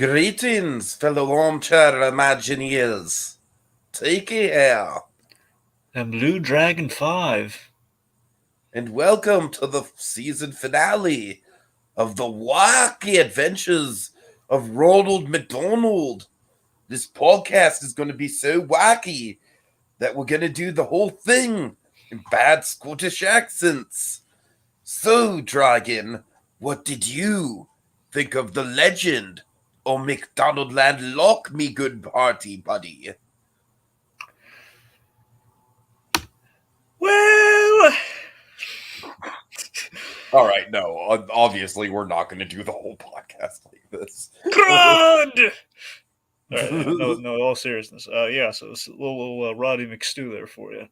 Greetings, fellow armchair Imagineers. Take it here, And Blue Dragon 5. and welcome to the season finale of the wacky adventures of Ronald McDonald. This podcast is going to be so wacky that we're going to do the whole thing in bad Scottish accents. So, Dragon, what did you think of the legend of McDonaldland Loch, me good party buddy? Well, All right, no, obviously we're not going to do the whole podcast like this. Grud! Alright, no, all seriousness. Yeah, so it's a little Roddy McStew there for you.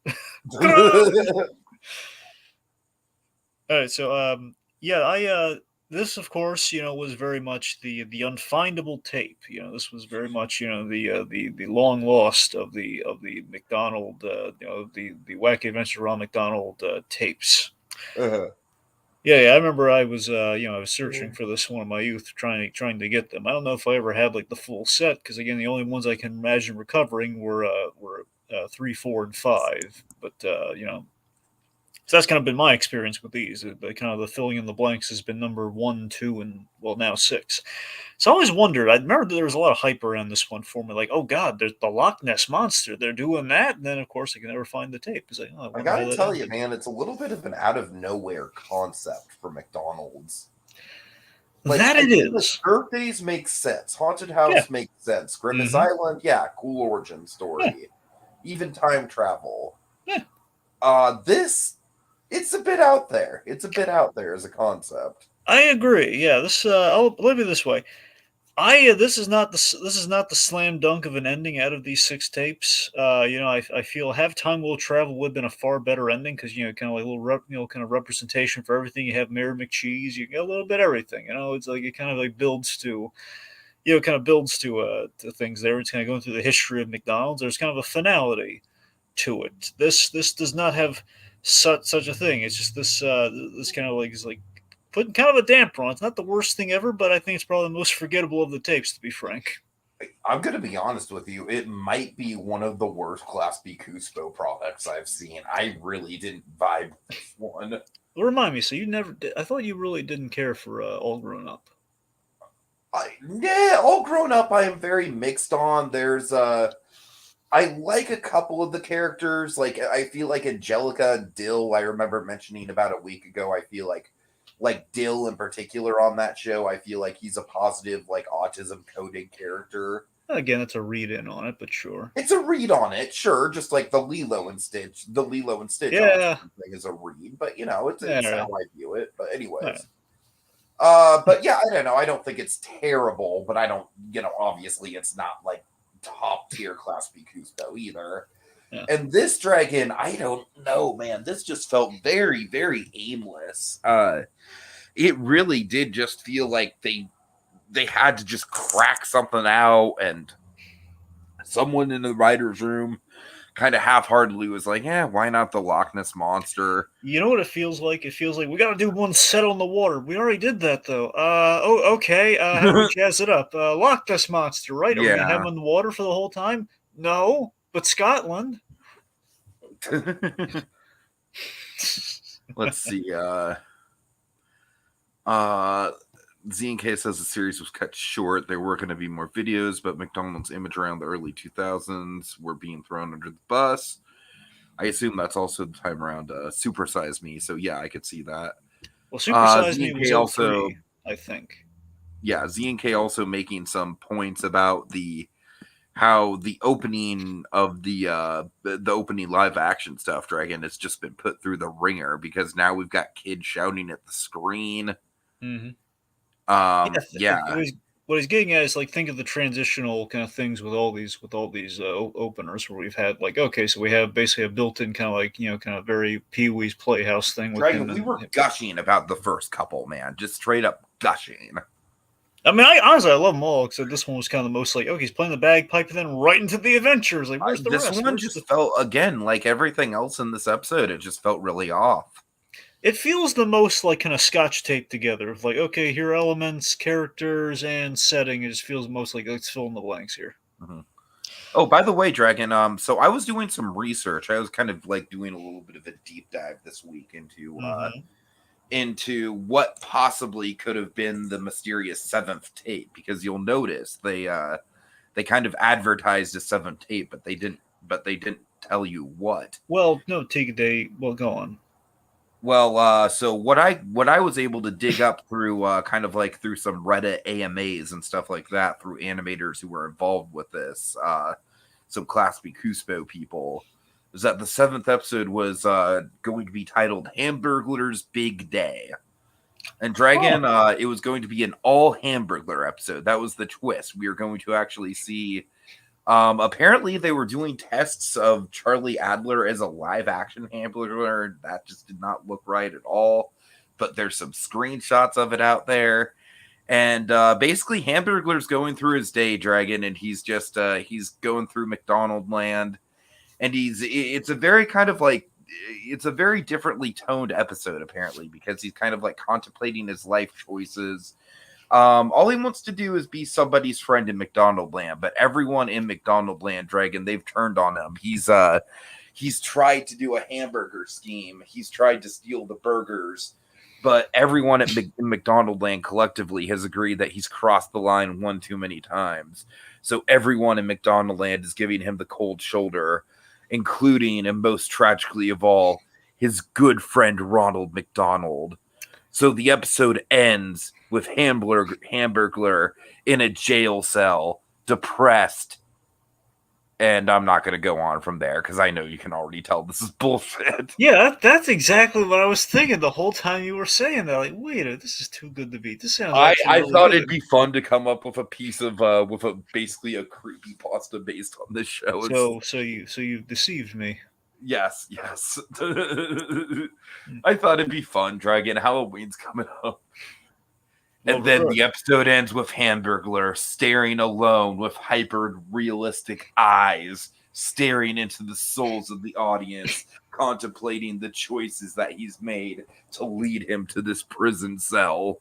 Alright, so, this, of course, was very much the unfindable tape. This was very much, the long lost of the McDonald, the Wacky Adventure Ronald McDonald tapes. Yeah, I remember I was searching for this one in my youth, trying to get them. I don't know if I ever had like the full set, because again, the only ones I can imagine recovering were 3, 4, and 5. But so that's kind of been my experience with these. The kind of the filling in the blanks has been number 1, 2, and well now 6. So I always wondered. I remember there was a lot of hype around this one for me, like, oh God, there's the Loch Ness monster. They're doing that, and then of course I can never find the tape. It's like, I gotta tell you, man, it's a little bit of an out of nowhere concept for McDonald's. Like, that it is. Birthdays make sense. Haunted House makes sense. Grimace Island, cool origin story. Yeah. Even time travel. Yeah. This, it's a bit out there. It's a bit out there as a concept. I agree. Yeah, this. I'll let me this way. This is not the slam dunk of an ending out of these 6 tapes. I feel Have Time Will Travel would have been a far better ending, because kind of like a little kind of representation for everything. You have Mayor McCheese, you get a little bit of everything. It's like it kind of like builds to, to things there. It's kind of going through the history of McDonald's. There's kind of a finality to it. This does not have such a thing. It's just this kind of like is like putting kind of a damper on. It's not the worst thing ever, but I think it's probably the most forgettable of the tapes, to be frank. I'm going to be honest with you. It might be one of the worst Class B Cuspo products I've seen. I really didn't vibe with this one. Well, remind me, so you never did. I thought you really didn't care for All Grown Up. All Grown Up I am very mixed on. There's I like a couple of the characters. Like, I feel like Angelica Dill, I remember mentioning about a week ago, I feel like Dill in particular on that show, I feel like he's a positive, like, autism coding character. Again, it's a read in on it, but sure. It's a read on it, sure. Just like the Lilo and Stitch thing is a read, but it's how I view it. But anyways. Yeah. But yeah, I don't know. I don't think it's terrible, but I don't, obviously it's not like top tier Class B Cuspo either. Yeah. And this dragon, I don't know, man. This just felt very, very aimless. It really did just feel like they had to just crack something out, and someone in the writer's room kind of half-heartedly was like, why not the Loch Ness monster? You know what it feels like? It feels like we got to do one set on the water. We already did that, though. Okay. How do we jazz it up? Loch Ness monster, right? Are we going to have him in the water for the whole time? No, but Scotland. Let's see. Z&K says the series was cut short. There were going to be more videos, but McDonald's image around the early 2000s were being thrown under the bus. I assume that's also the time around Super Size Me. So yeah, I could see that. Well, Super Size Me was also, I think. Yeah, Z&K also making some points about how the opening of the opening live action stuff, Dragon, has just been put through the ringer, because now we've got kids shouting at the screen. Mm-hmm. Yeah. What he's getting at is, like, think of the transitional kind of things with all these openers, where we've had, like, okay, so we have basically a built-in kind of like, kind of very Pee-wee's Playhouse thing. Dragon, we were gushing about the first couple, man, just straight up gushing. I mean, I honestly love them all, except this one was kind of the most like, okay, he's playing the bagpipe and then right into the adventures. Like, where's the rest? This one just felt, again, like everything else in this episode, it just felt really off. It feels the most like kind of Scotch tape together. Like, okay, here are elements, characters, and setting. It just feels most like let's fill in the blanks here. Mm-hmm. Oh, by the way, Dragon, so I was doing some research. I was kind of like doing a little bit of a deep dive this week into what possibly could have been the mysterious seventh tape, because you'll notice they kind of advertised a seventh tape, but they didn't tell you what. Well, no, take a day. Well, go on. Well, so what I was able to dig up through kind of like through some Reddit AMAs and stuff like that, through animators who were involved with this, some Class B Cuspo people, is that the seventh episode was going to be titled Hamburglar's Big Day. And Dragon, it was going to be an all Hamburglar episode. That was the twist. We were going to actually see. Apparently, they were doing tests of Charlie Adler as a live action Hamburglar. That just did not look right at all. But there's some screenshots of it out there. And basically, Hamburglar's going through his day, Dragon, and he's just he's going through McDonaldland, and it's a very kind of like it's a very differently toned episode apparently, because he's kind of like contemplating his life choices. All he wants to do is be somebody's friend in McDonaldland, but everyone in McDonaldland, Dragon, they've turned on him. He's tried to do a hamburger scheme. He's tried to steal the burgers, but everyone at McDonaldland collectively has agreed that he's crossed the line one too many times. So everyone in McDonaldland is giving him the cold shoulder, including, and most tragically of all, his good friend Ronald McDonald. So the episode ends with Hamburglar in a jail cell, depressed. And I'm not going to go on from there because I know you can already tell this is bullshit. Yeah, that's exactly what I was thinking the whole time you were saying that. Like, wait, this is too good to be. This sounds actually I really thought good. it'd be fun to come up with a piece of with a basically a creepy pasta based on this show. So you deceived me. Yes. I thought it'd be fun. Dragon, Halloween's coming up. And then the episode ends with Hamburglar staring alone with hyper realistic eyes, staring into the souls of the audience, contemplating the choices that he's made to lead him to this prison cell.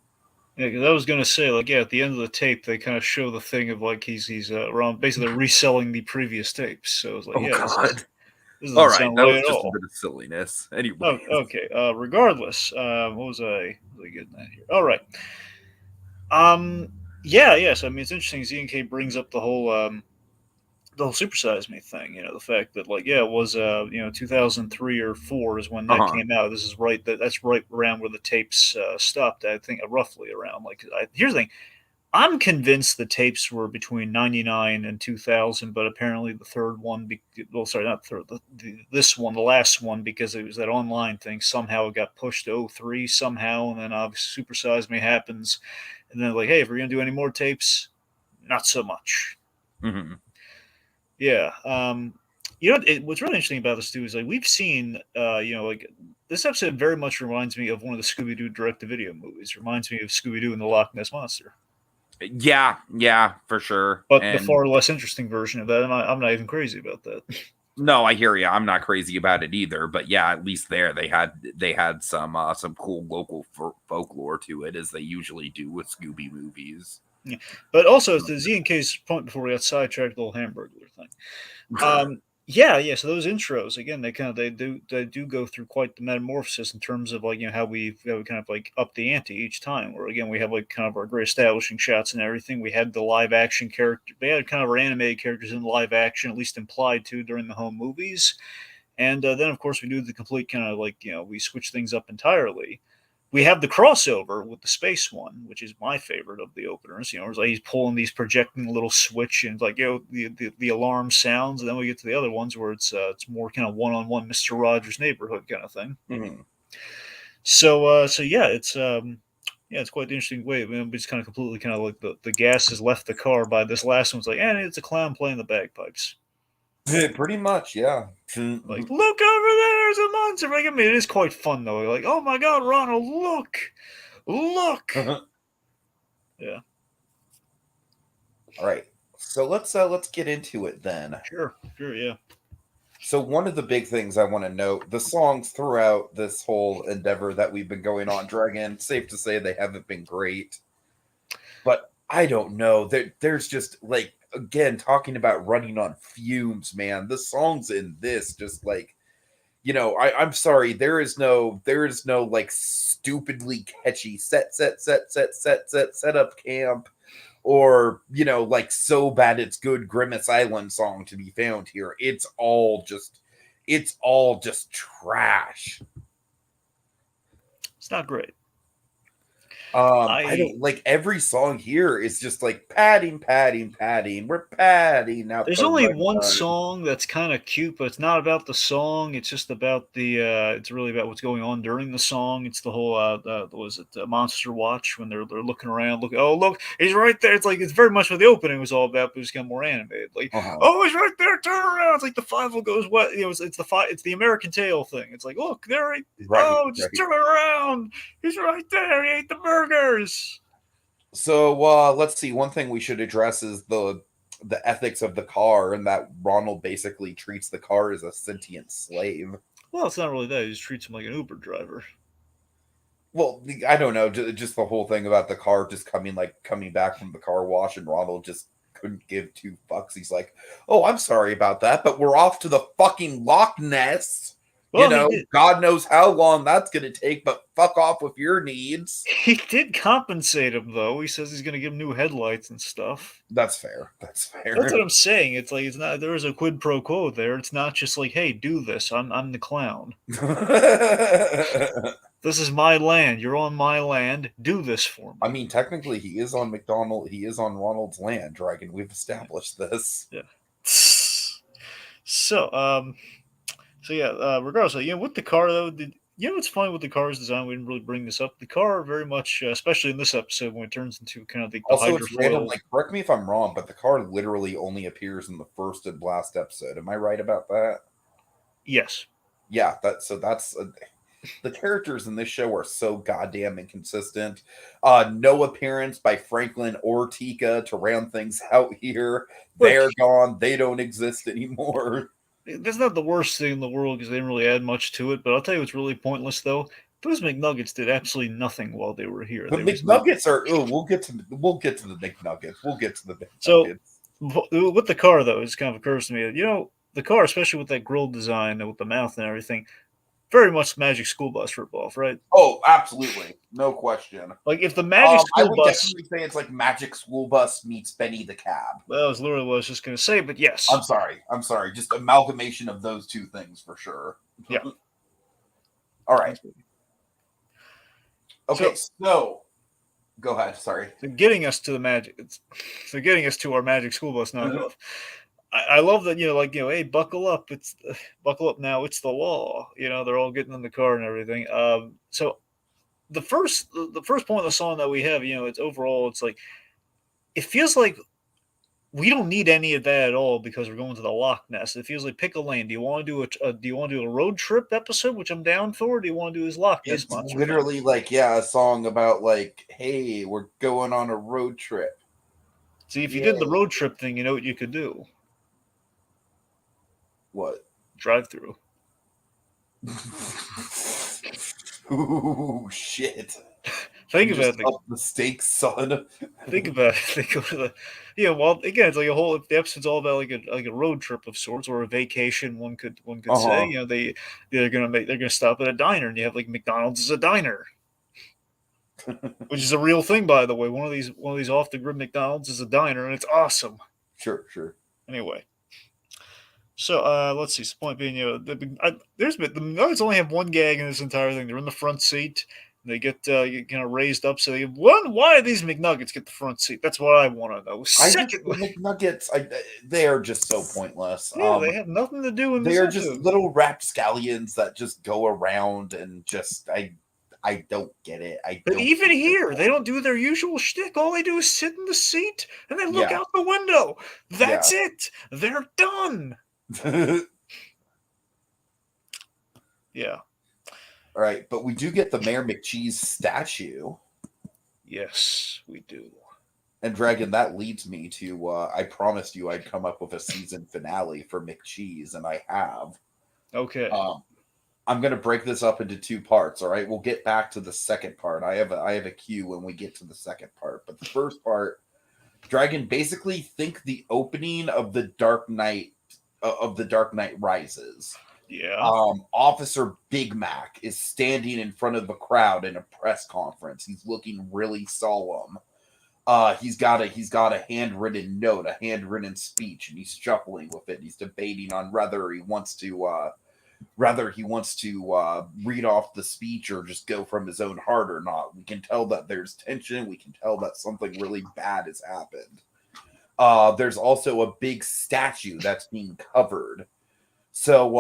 Yeah, because I was gonna say, like, yeah, at the end of the tape, they kind of show the thing of like he's around basically reselling the previous tapes. So it's like, Oh yeah, God! this All doesn't right, sound that right was at just a all. bit of silliness. Anyway, Oh, okay. Regardless, what was I getting at here? All right. Yeah, yes. I mean, it's interesting. Z&K brings up the whole supersize me thing. You know, the fact that like, yeah, it was 2003 or four is when that came out. This is right. That's right around where the tapes stopped. I think roughly around. Like, here's the thing. I'm convinced the tapes were between 99 and 2000, but apparently the third one, well, sorry, not the third, this one, the last one, because it was that online thing, somehow it got pushed to 03 somehow, and then obviously Supersize Me happens, and then like, hey, if we're going to do any more tapes, not so much. mm-hmm. Yeah. What's really interesting about this too is like we've seen, like this episode very much reminds me of one of the Scooby Doo direct-to-video movies. Reminds me of Scooby Doo and the Loch Ness Monster. Yeah, for sure. But And the far less interesting version of that, I'm not even crazy about that. no, I hear you. I'm not crazy about it either. But yeah, at least there they had some cool local folklore to it, as they usually do with Scooby movies. Yeah. But also, to Z&K's point before we got sidetracked, the whole Hamburglar thing. Yeah. So those intros again, they do go through quite the metamorphosis in terms of like how we kind of like up the ante each time. Where again we have like kind of our great establishing shots and everything. We had the live action character. They had kind of our animated characters in live action, at least implied to during the home movies. And then of course we do the complete kind of like we switch things up entirely. We have the crossover with the space one, which is my favorite of the openers. It's like he's pulling these projecting little switch and like the alarm sounds, and then we get to the other ones where it's more kind of one-on-one Mister Rogers' Neighborhood kind of thing. Mm-hmm. So yeah, it's quite an interesting way. I mean, it's kind of completely kind of like the gas has left the car by this last one's like, it's a clown playing the bagpipes. Pretty much, yeah. Like, look over there, there's a monster. Like, I mean, it is quite fun though. Like, oh my God, Ronald, look. Yeah. All right. So let's get into it then. Sure. Yeah. So one of the big things I want to note, the songs throughout this whole endeavor that we've been going on, Dragon, safe to say they haven't been great. But I don't know. There's just like, again, talking about running on fumes, man. The songs in this just like, I'm sorry, there is no like stupidly catchy set up camp, or like so bad it's good Grimace Island song to be found here. It's all just trash. It's not great. I don't like, every song here is just like padding, padding, padding. We're padding out There's the only right one time. song that's kind of cute, but it's not about the song. It's just about the. It's really about what's going on during the song. It's the whole. Was it Monster Watch when they're looking around? Look! Oh, look! He's right there. It's like it's very much what the opening was all about, but it's got more animated. Like, Uh-huh. oh, he's right there. Turn around! It's like the five will goes what? It's the five. It's the American Tail thing. It's like, look, there. Right, Oh, just right. turn around. He's right there. He ate the burgers. So let's see. One thing we should address is the ethics of the car, and that Ronald basically treats the car as a sentient slave. Well, it's not really that. He just treats him like an Uber driver. Well, I don't know, just the whole thing about the car just coming back from the car wash, and Ronald just couldn't give two fucks. He's like, "Oh, I'm sorry about that, but we're off to the fucking Loch Ness. Well, he did. God knows how long that's gonna take, but fuck off with your needs." He did compensate him though. He says he's going to give him new headlights and stuff. That's fair. That's That's what fair. I'm saying. It's like it's not. There is a quid pro quo there. It's not just like, hey, do this. I'm the clown. This is my land. You're on my land. Do this for me. I mean, technically, he is on McDonald. He is on Ronald's land, Dragon. We've established this. Yeah. So so yeah. Regardless, with the car though, what's funny with the car's design? We didn't really bring this up. The car very much, especially in this episode, when it turns into kind of the Also, it's random. hydrofoil. Like, correct me if I'm wrong, but the car literally only appears in the first and last episode. Am I right about that? Yes. Yeah. That's the characters in this show are so goddamn inconsistent. No appearance by Franklin or Tika to round things out here. They're Which gone. They don't exist anymore. that's not the worst thing in the world because they didn't really add much to it. But I'll tell you what's really pointless though. Those McNuggets did absolutely nothing while they were here. The They was like McNuggets are. Oh, we'll get to the McNuggets. We'll get to the so McNuggets. with the car though. It kind of occurs to me that the car, especially with that grill design and with the mouth and everything, very much Magic School Bus ripoff, right? Oh, absolutely, no question. Like if the Magic I School would Bus, definitely say it's like Magic School Bus meets Benny the Cab. well, that was literally what I was just going to say, but yes, I'm sorry. I'm sorry. Just amalgamation of those two things for sure. yeah. All right. Okay. So, So go ahead. Sorry. so getting us to the Magic, so getting us to our Magic School Bus knockoff. I love that, hey, buckle up. It's buckle up now. It's the law. They're all getting in the car and everything. So the first point of the song that we have, it's overall, it's like it feels like we don't need any of that at all because we're going to the Loch Ness. It feels like pick a lane. Do you want to do a road trip episode, which I'm down for? Or do you want to do his Loch Ness It's monster thing? literally like, yeah, a song about like, hey, we're going on a road trip. See, if you did the Yay. road trip thing, you know what you could do? What? Drive through. Ooh, shit. Think You about just it. up the stakes, son. Think about it. Think of well, again, it's like a whole. If the episode's all about like a road trip of sorts or a vacation, one could say. Uh-huh. They're gonna stop at a diner, and you have like McDonald's as a diner, which is a real thing, by the way. One of these off the grid McDonald's is a diner, and it's awesome. Sure. Anyway, so let's see. The point being, the Nuggets only have one gag in this entire thing. They're in the front seat. They get raised up. So why do these McNuggets get the front seat? That's what I want to know. The Secondly, McNuggets, they are just so pointless. yeah, they have nothing to do in They this are just episode. little rapscallions that just go around and just I don't get it. I But don't even get here, they don't do their usual shtick. All they do is sit in the seat and they look Yeah. out the window. That's Yeah. it. They're done. Yeah. All right, but we do get the Mayor McCheese statue. Yes, we do. And Dragon, that leads me to I promised you I'd come up with a season finale for McCheese, and I have. Okay. I'm going to break this up into two parts. All right, we'll get back to the second part. I have a cue when we get to the second part, but the first part, Dragon, basically think the opening of the Dark Knight Rises. Yeah. Officer Big Mac is standing in front of a crowd in a press conference. He's looking really solemn. He's got a handwritten note, a handwritten speech, and he's shuffling with it. He's debating on whether he wants to read off the speech or just go from his own heart or not. We can tell that there's tension. We can tell that something really bad has happened. There's also a big statue that's being covered. So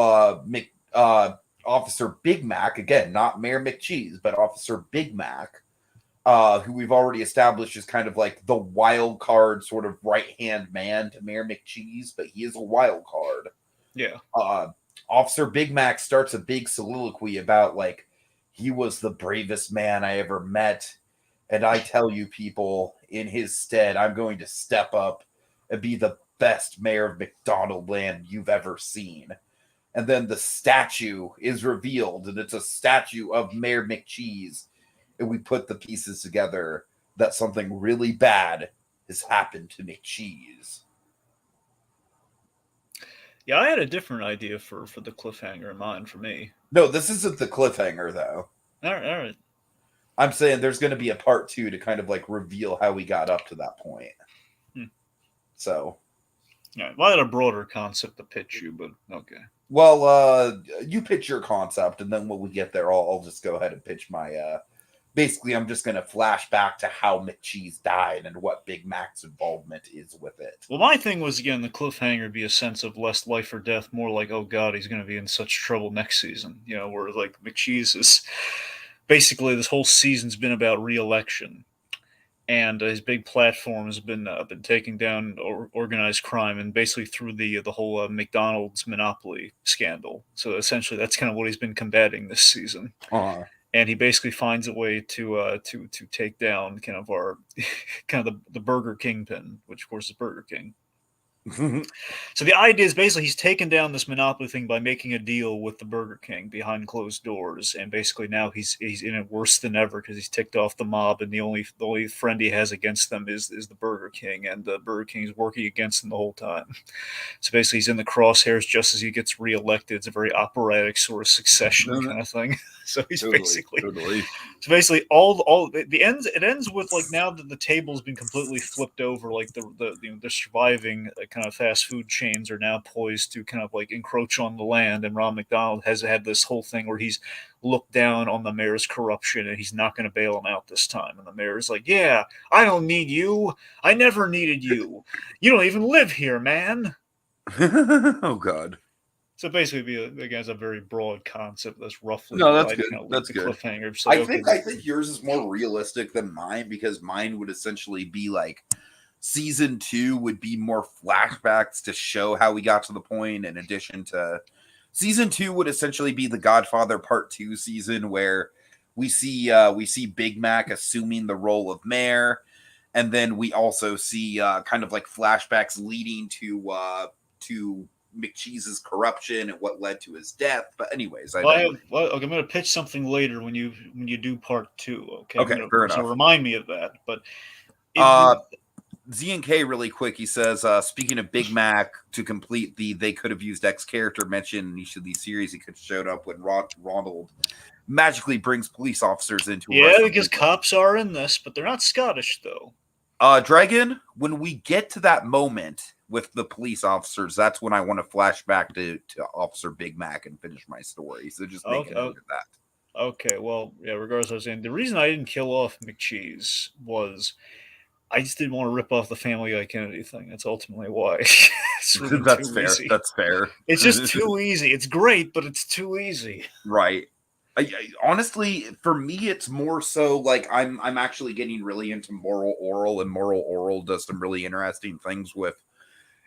Officer Big Mac, again, not Mayor McCheese, but Officer Big Mac, who we've already established is kind of like the wild card sort of right-hand man to Mayor McCheese, but he is a wild card. Yeah. Officer Big Mac starts a big soliloquy about, like, he was the bravest man I ever met. And I tell you, people, in his stead, I'm going to step up and be the best mayor of McDonaldland you've ever seen. And then the statue is revealed, and it's a statue of Mayor McCheese. And we put the pieces together that something really bad has happened to McCheese. Yeah, I had a different idea for the cliffhanger in mind for me. No, this isn't the cliffhanger, though. All right. I'm saying there's going to be a part 2 to kind of like reveal how we got up to that point. So. Yeah, well, I had a broader concept to pitch you, but okay. Well, you pitch your concept, and then when we get there, I'll just go ahead and pitch my... basically, I'm just going to flash back to how McCheese died and what Big Mac's involvement is with it. Well, my thing was, again, the cliffhanger be a sense of less life or death, more like, oh, God, he's going to be in such trouble next season. You know, where, like, McCheese is... Basically, this whole season's been about re-election. And his big platform has been taking down organized crime, and basically through the whole McDonald's monopoly scandal. So essentially, that's kind of what he's been combating this season. Uh-huh. And he basically finds a way to take down kind of the Burger Kingpin, which of course is Burger King. So the idea is basically he's taken down this monopoly thing by making a deal with the Burger King behind closed doors, and basically now he's in it worse than ever because he's ticked off the mob, and the only friend he has against them is the Burger King, and the Burger King is working against him the whole time. So basically he's in the crosshairs just as he gets reelected. It's a very operatic sort of succession kind of thing. So he's totally. So basically all the ends. It ends with, like, now that the table's been completely flipped over, like the surviving kind of fast food chains are now poised to kind of like encroach on the land, and Ron McDonald has had this whole thing where he's looked down on the mayor's corruption, and he's not going to bail him out this time. And the mayor's like, "Yeah, I don't need you. I never needed you. You don't even live here, man." Oh God. So basically, again, it's a very broad concept. That's roughly that's good. That's good. Cliffhanger. So, I think yours is more realistic than mine, because mine would essentially be like season 2 would be more flashbacks to show how we got to the point. In addition to season 2 would essentially be the Godfather Part 2 season, where we see Big Mac assuming the role of mayor, and then we also see kind of like flashbacks leading to McCheese's corruption and what led to his death. But anyways, I'm going to pitch something later when you do part 2. Okay, fair enough. So remind me of that. But Z&K really quick, he says, speaking of Big Mac, to complete the they could have used X character mentioned in each of these series, he could have showed up when Ronald magically brings police officers into because cops are in this, but they're not Scottish though. Dragon, when we get to that moment with the police officers, that's when I want to flash back to Officer Big Mac and finish my story. So just make a note of that. Okay, well, yeah, regardless, I was saying the reason I didn't kill off McCheese was I just didn't want to rip off the Family Guy Kennedy thing. That's ultimately why. That's fair. Easy. That's fair. It's just too easy. It's great, but it's too easy. Right. I honestly, for me, it's more so like I'm actually getting really into Moral Oral, and Moral Oral does some really interesting things with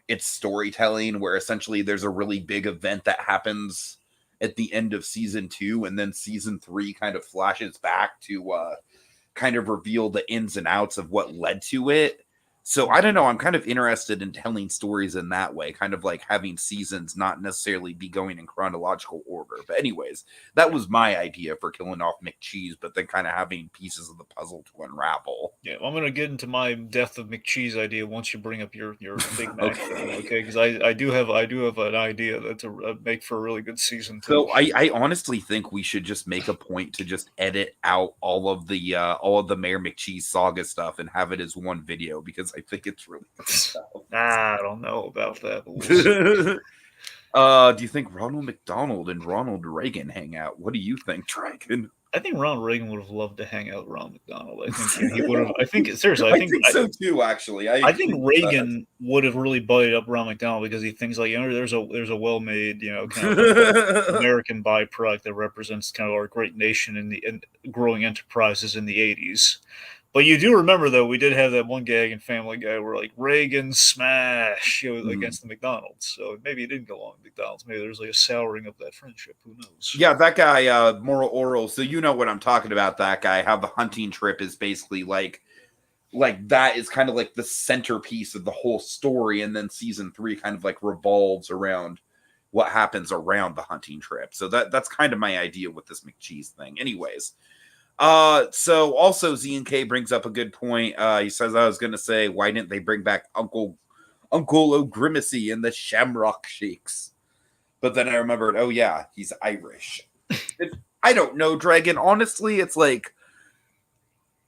its storytelling, where essentially there's a really big event that happens at the end of season 2, and then season 3 kind of flashes back to kind of reveal the ins and outs of what led to it. So I don't know. I'm kind of interested in telling stories in that way, kind of like having seasons not necessarily be going in chronological order. But anyways, that was my idea for killing off McCheese, but then kind of having pieces of the puzzle to unravel. Yeah, well, I'm gonna get into my death of McCheese idea once you bring up your Big Mac thing, Okay. okay? Because I do have an idea that's a make for a really good season too. So I honestly think we should just make a point to just edit out all of the Mayor McCheese saga stuff and have it as one video because I think it's really good stuff. I don't know about that, but we'll see. Do you think Ronald McDonald and Ronald Reagan hang out? What do you think, Dragon? I think Ronald Reagan would have loved to hang out with Ronald McDonald. I think he would have. I think seriously. I think so too. Actually, I think Reagan would have really butted up Ronald McDonald because he thinks like, there's a well-made, kind of American byproduct that represents kind of our great nation and growing enterprises in the '80s. But you do remember, though, we did have that one gag in Family Guy where, like, Reagan smash against the McDonald's. So maybe he didn't go along with McDonald's. Maybe there's, like, a souring of that friendship. Who knows? Yeah, that guy, Moral Oral. So you know what I'm talking about, that guy, how the hunting trip is basically like that is kind of like the centerpiece of the whole story. And then season 3 kind of like revolves around what happens around the hunting trip. So that's kind of my idea with this McCheese thing. Anyways. So also Z&K brings up a good point. He says, I was going to say, why didn't they bring back Uncle O'Grimacy and the Shamrock Shakes? But then I remembered, oh yeah, he's Irish. I don't know, Dragon. Honestly, it's like,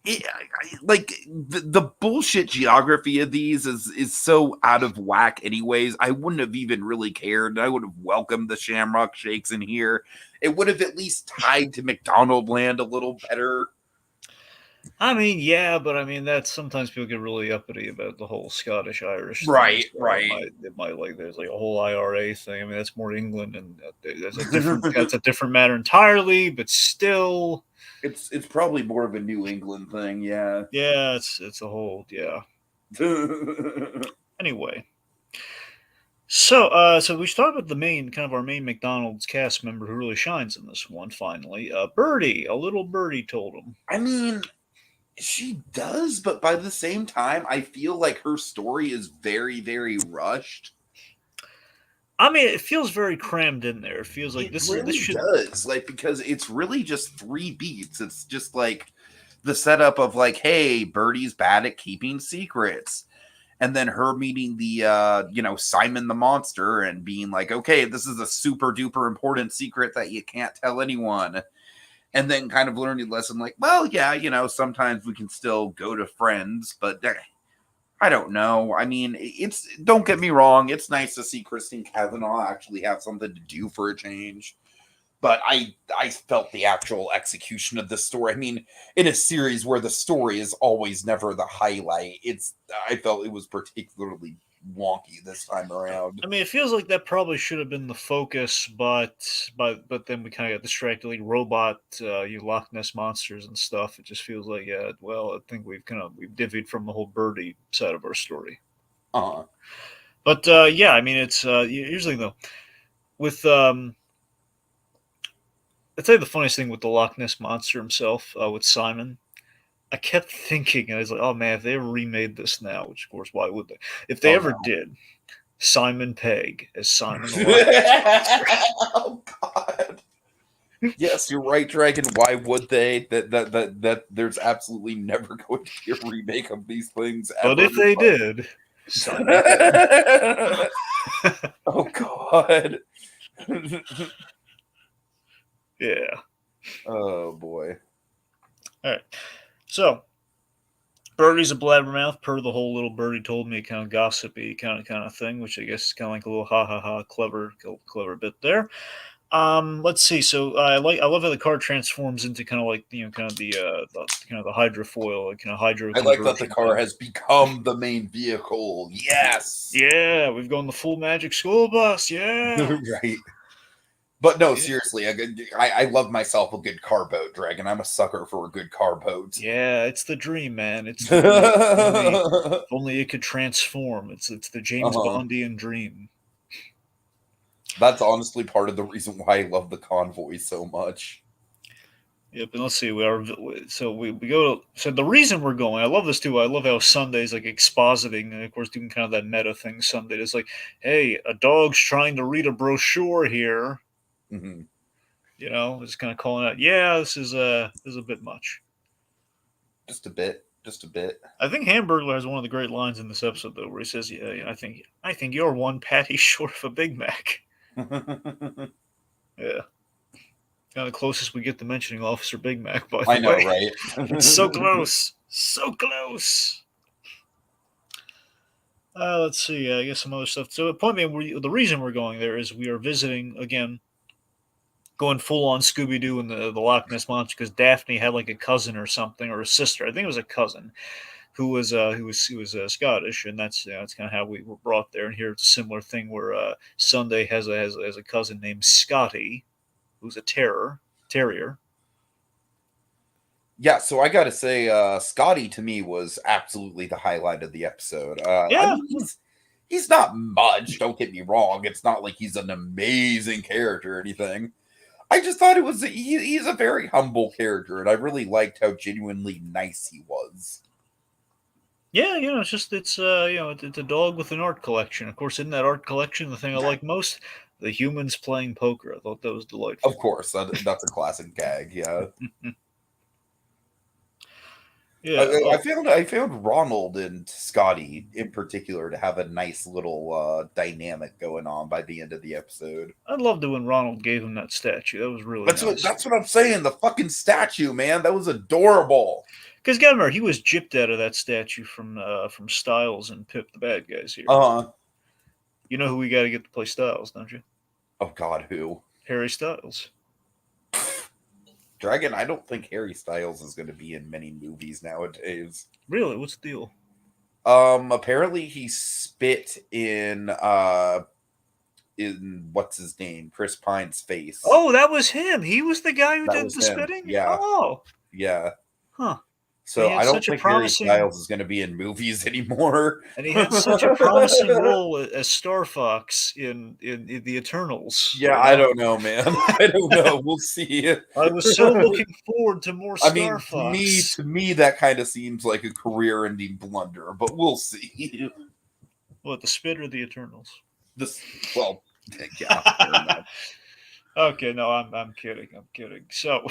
the bullshit geography of these is so out of whack anyways. I wouldn't have even really cared. I would have welcomed the Shamrock Shakes in here. It would have at least tied to McDonaldland a little better. I mean, yeah, but I mean, that's sometimes people get really uppity about the whole Scottish Irish thing. Right, So right. It might like there's like a whole IRA thing. I mean, that's more England, and that's a different matter entirely. But still, it's probably more of a New England thing. Yeah. Yeah, it's a whole Anyway. So, we start with our main McDonald's cast member who really shines in this one. Finally, Birdie, a little birdie told him. I mean, she does, but by the same time, I feel like her story is very, very rushed. I mean, it feels very crammed in there. It feels like this does, like, because it's really just 3 beats. It's just like the setup of like, hey, Birdie's bad at keeping secrets. And then her meeting the, Simon the Monster and being like, okay, this is a super duper important secret that you can't tell anyone. And then kind of learning the lesson like, well, yeah, sometimes we can still go to friends, but I don't know. I mean, don't get me wrong. It's nice to see Christine Cavanaugh actually have something to do for a change. But I felt the actual execution of the story. I mean, in a series where the story is always never the highlight, I felt it was particularly wonky this time around. I mean, it feels like that probably should have been the focus, but then we kind of got distracted, like robot, Loch Ness monsters and stuff. It just feels like, I think we've divvied from the whole Birdie side of our story. But I mean, it's usually though with I'd say the funniest thing with the Loch Ness monster himself, with Simon, I kept thinking, and I was like, oh man, if they ever remade this now, which of course, why would they? If they ever did, Simon Pegg as Simon the Loch Ness monster. Oh God. Yes, you're right, Dragon. Why would they? That there's absolutely never going to be a remake of these things. But if they did, Simon Pegg. Oh God. Yeah. Oh boy. All right. So, Birdie's a blabbermouth, per the whole little birdie told me, kind of gossipy kind of thing, which I guess is kind of like a little ha ha ha clever bit there. Let's see. So I love how the car transforms into kind of like the hydrofoil, like hydro. I like that the car has become the main vehicle. Yes. Yeah, we've gone the full Magic School Bus. Yeah. Right. But no, seriously, I love myself a good car boat, Dragon. I'm a sucker for a good car boat. Yeah, it's the dream, man. It's the dream. If only it could transform. It's the James Bondian dream. That's honestly part of the reason why I love the Convoy so much. Yep, and let's see. We go. So the reason we're going, I love this too. I love how Sunday's like expositing, and of course doing kind of that meta thing. Sunday, it's like, hey, a dog's trying to read a brochure here. Mm-hmm. You know, just kind of calling out. Yeah, this is a bit much. Just a bit. I think Hamburglar has one of the great lines in this episode though, where he says, "Yeah, I think you're one patty short of a Big Mac." Yeah. Kind of closest we get to mentioning Officer Big Mac, by the way. I know, right? It's so close. So close. Let's see. I guess some other stuff. So, the point being, the reason we're going there is we are visiting, again, going full on Scooby Doo and the Loch Ness Monster, because Daphne had like a cousin or something, or a sister. I think it was a cousin who was Scottish, and that's kind of how we were brought there. And here it's a similar thing where Sunday has a cousin named Scotty, who's a terrier. Yeah, so I gotta say, Scotty to me was absolutely the highlight of the episode. Yeah. I mean, he's not much, don't get me wrong. It's not like he's an amazing character or anything. I just thought he's a very humble character, and I really liked how genuinely nice he was. Yeah, it's a dog with an art collection. Of course, in that art collection, the thing I like most, the humans playing poker. I thought that was delightful. Of course, that's a classic gag. Yeah. Yeah, I found Ronald and Scotty in particular to have a nice little dynamic going on by the end of the episode. I loved it when Ronald gave him that statue. That was really That's nice. That's what I'm saying. The fucking statue, man, that was adorable. Because remember, he was gypped out of that statue from Styles and Pip, the bad guys here. You know who we got to get to play Styles, don't you? Oh God, who? Harry Styles. Dragon, I don't think Harry Styles is going to be in many movies nowadays. Really? What's the deal? Apparently he spit in what's his name, Chris Pine's face. Oh, that was him. He was the guy who did the him. spitting? Yeah. Oh. Yeah. Huh. So I don't think Harry Styles is going to be in movies anymore. And he had such a promising role as Star Fox in the Eternals. Yeah, I don't know, man. I don't know. We'll see. I was so looking forward to more Star Fox. To me, that kind of seems like a career-ending blunder, but we'll see. What, the spit or the Eternals? Yeah. Okay, no, I'm kidding. So,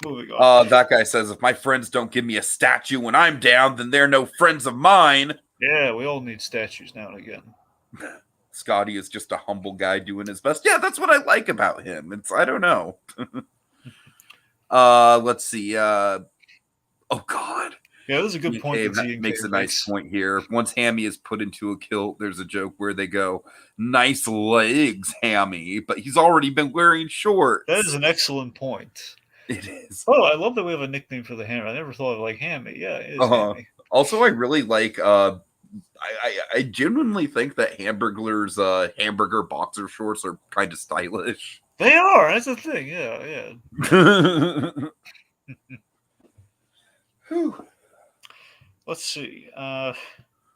moving on. That guy says, if my friends don't give me a statue when I'm down, then they're no friends of mine. Yeah, we all need statues now and again. Scotty is just a humble guy doing his best. Yeah, that's what I like about him. I don't know. Let's see. Oh, God. Yeah, this is a good point. That makes a nice point here. Once Hammy is put into a kilt, there's a joke where they go, nice legs, Hammy, but he's already been wearing shorts. That is an excellent point. It is. Oh, I love that we have a nickname for the hammer. I never thought of like Hammy. Yeah, it is Hammy. Also, I really like, I genuinely think that Hamburglar's hamburger boxer shorts are kind of stylish. They are. That's the thing. Yeah. Whew. Let's see. All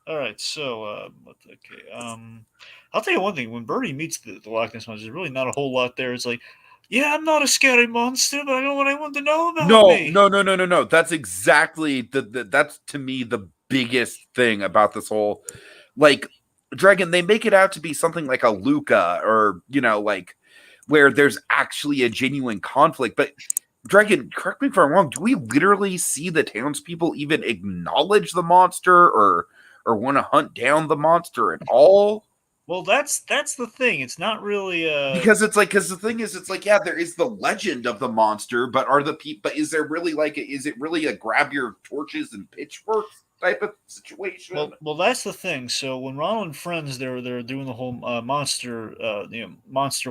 right. So, I'll tell you one thing. When Birdie meets the Loch Ness Monster, there's really not a whole lot there. It's like, yeah, I'm not a scary monster, but I know what I want to know about me. No. That's exactly that's to me the biggest thing about this whole, like, Dragon. They make it out to be something like a Luca, or like where there's actually a genuine conflict, but. Dragon, correct me if I'm wrong. Do we literally see the townspeople even acknowledge the monster or want to hunt down the monster at all? Well, that's the thing. It's not really because the thing is, it's like, yeah, there is the legend of the monster, but is there really is it really a grab your torches and pitchforks type of situation? Well, that's the thing. So when Ronald and friends they're doing the whole monster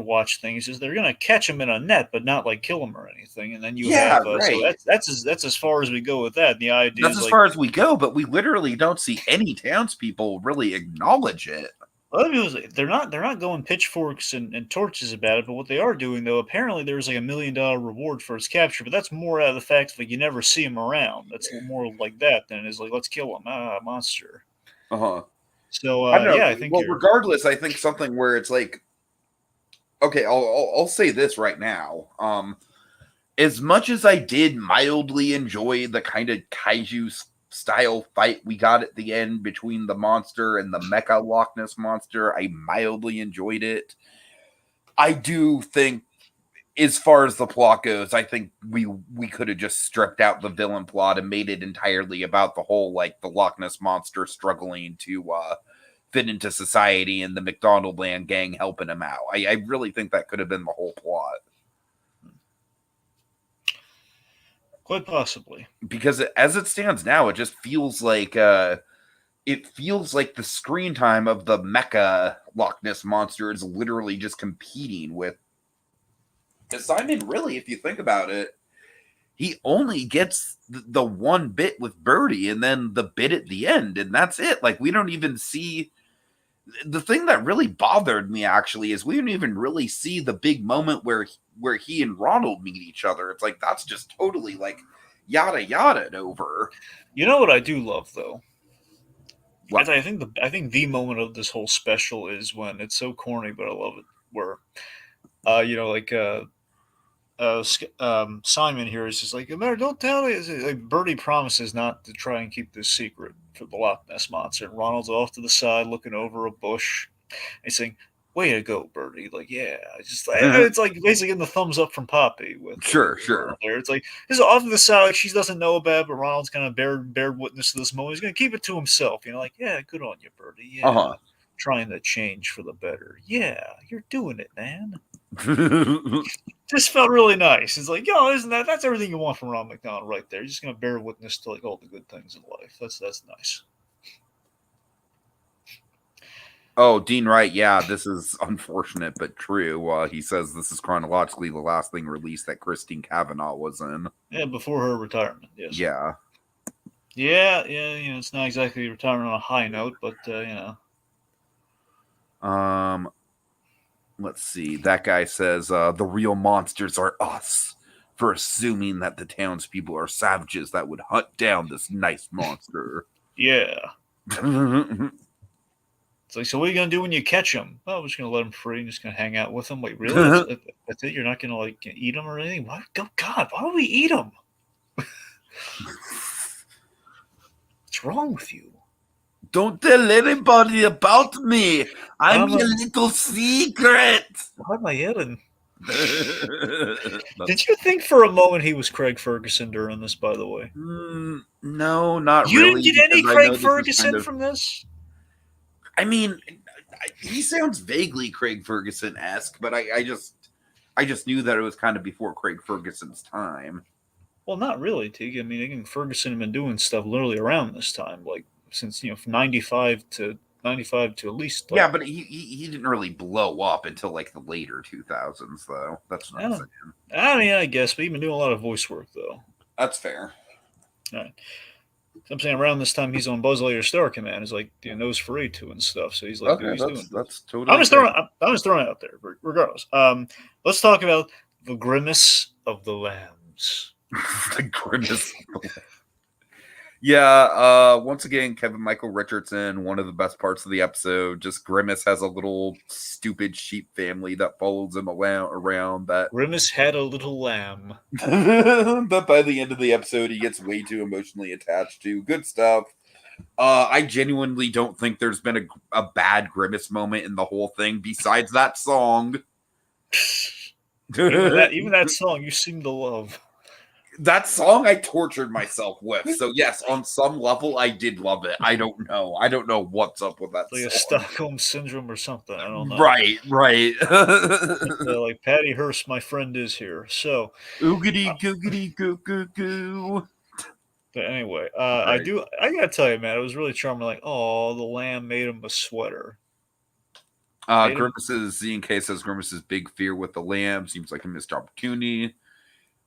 watch thing, he says they're gonna catch him in a net, but not like kill him or anything. And then you have right. So that's as far as we go with that. And the idea that's as far as we go, but we literally don't see any townspeople really acknowledge it. Well, they're not going pitchforks and torches about it, but what they are doing though, apparently there's like $1 million reward for his capture, but that's more out of the fact that you never see him around. That's more like that than it is like let's kill him, monster. So I think. Well, regardless, I think something where it's like, okay, I'll say this right now. as much as I did mildly enjoy the kind of kaiju style fight we got at the end between the monster and the Mecca Loch Ness monster, I mildly enjoyed it. I do think, as far as the plot goes, I think we could have just stripped out the villain plot and made it entirely about the whole, like, the Loch Ness monster struggling to fit into society and the McDonaldland gang helping him out. I really think that could have been the whole plot. Quite possibly. Because as it stands now, it just feels like the screen time of the Mecca Loch Ness monster is literally just competing with. Because Simon, really, if you think about it, he only gets the one bit with Birdie and then the bit at the end, and that's it. Like, we don't even see. The thing that really bothered me, actually, is we don't even really see the big moment where he and Ronald meet each other. It's like, that's just totally, like, yada yada over. You know what I do love, though? What? I think the moment of this whole special is when it's so corny, but I love it. Where, Simon here is just like, "Matter, don't tell me." Like, Bertie promises not to try and keep this secret for the Loch Ness monster, and Ronald's off to the side looking over a bush. And he's saying, "Way to go, Bertie!" Like, yeah, it's like basically getting the thumbs up from Poppy with Sure. There, it's like this is off to the side. Like, she doesn't know about it, but Ronald's kind of bear witness to this moment. He's gonna keep it to himself, like, yeah, good on you, Bertie. Yeah, trying to change for the better. Yeah, you're doing it, man. Just felt really nice. It's like, that's everything you want from Ronald McDonald right there. You're just gonna bear witness to, like, all the good things in life. That's nice. Oh, Dean Wright, yeah, this is unfortunate but true. He says this is chronologically the last thing released that Christine Cavanaugh was in. Yeah, before her retirement, yes. Yeah. Yeah, it's not exactly retirement on a high note, but, Let's see. That guy says, the real monsters are us, for assuming that the townspeople are savages that would hunt down this nice monster. Yeah. It's like, so what are you going to do when you catch him? Oh, we're just going to let him free and just going to hang out with him. Wait, really? That's it? You're not going to, like, eat him or anything? Why? Oh, God, why would we eat him? What's wrong with you? Don't tell anybody about me. I'm your little secret. Armageddon. Did you think for a moment he was Craig Ferguson during this, by the way? No, not you really. You didn't get any Craig Ferguson from this? I mean, he sounds vaguely Craig Ferguson-esque, but I just knew that it was kind of before Craig Ferguson's time. Well, not really, Teague. I mean, again, Ferguson had been doing stuff literally around this time, like since from 95 to at least. Like, yeah, but he didn't really blow up until like the later 2000s, though. That's what I'm saying. I mean, I guess, but he's been doing a lot of voice work, though. That's fair. All right. So I'm saying around this time he's on Buzz Lightyear Star Command. He's like Nose for A2 and stuff. So he's like, okay, that's totally. I'm just throwing it out there, regardless. Let's talk about the Grimace of the Lambs. The Grimace of the Lambs. Yeah, once again, Kevin Michael Richardson, one of the best parts of the episode. Just Grimace has a little stupid sheep family that follows him around. That Grimace had a little lamb. But by the end of the episode, he gets way too emotionally attached to. Good stuff. I genuinely don't think there's been a bad Grimace moment in the whole thing besides that song. even that song you seem to love. That song I tortured myself with. So yes, on some level I did love it. I don't know. I don't know what's up with that like song. A Stockholm syndrome or something. I don't know. Right. Like Patty Hearst, my friend, is here. So oogity googity goo goo goo. But anyway, right. I gotta tell you, man, it was really charming. Like, oh, the lamb made him a sweater. ZNK says Grimace's big fear with the lamb seems like a missed opportunity.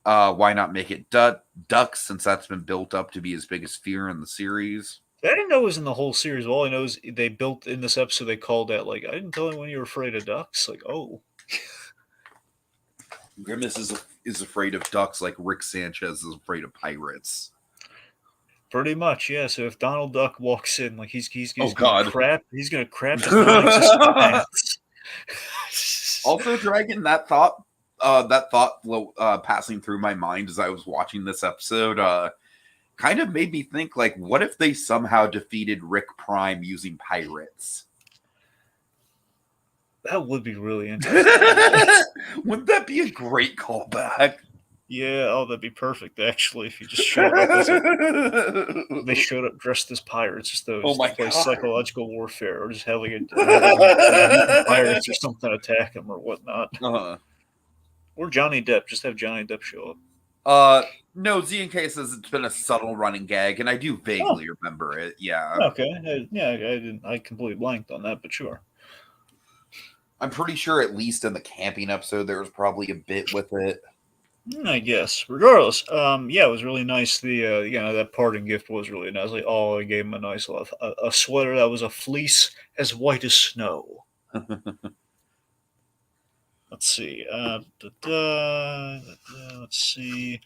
Why not make it ducks, since that's been built up to be his biggest fear in the series? I didn't know it was in the whole series. All I know is they built in this episode. They called that, like, I didn't tell anyone you were afraid of ducks. Like, oh, Grimace is afraid of ducks, like Rick Sanchez is afraid of pirates. Pretty much, yeah. So if Donald Duck walks in, like he's oh god, he's gonna crap his pants. Also, Dragon, that thought that thought passing through my mind as I was watching this episode kind of made me think, like, what if they somehow defeated Rick Prime using pirates? That would be really interesting. Wouldn't that be a great callback? Yeah, oh, that'd be perfect, actually, if you just showed up as they showed up dressed as pirates, just to play psychological warfare, or just have like a pirates or something attack them or whatnot. Or Johnny Depp, just have Johnny Depp show up. No, Z&K says it's been a subtle running gag, and I do vaguely remember it. Yeah. Okay. I completely blanked on that, but sure. I'm pretty sure at least in the camping episode there was probably a bit with it. I guess. Regardless, it was really nice. That parting gift was really nice. Like, I gave him a nice a sweater that was a fleece as white as snow. Let's see. Let's see.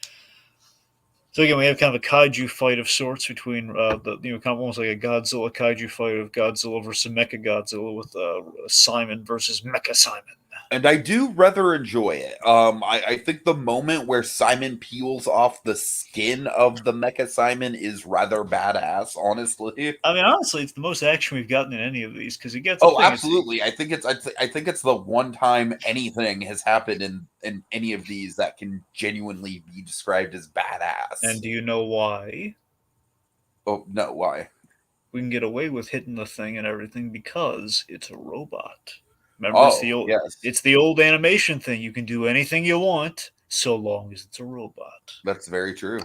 So again, we have kind of a kaiju fight of sorts between kind of almost like a Godzilla kaiju fight of Godzilla versus Mecha Godzilla with Simon versus Mecha Simon. And I do rather enjoy it. I think the moment where Simon peels off the skin of the Mecha Simon is rather badass, honestly. I mean, honestly, it's the most action we've gotten in any of these because he gets. Oh, absolutely! I think it's the one time anything has happened in any of these that can genuinely be described as badass. And do you know why? Oh no, why? We can get away with hitting the thing and everything because it's a robot. Remember, it's the old animation thing. You can do anything you want so long as it's a robot. That's very true.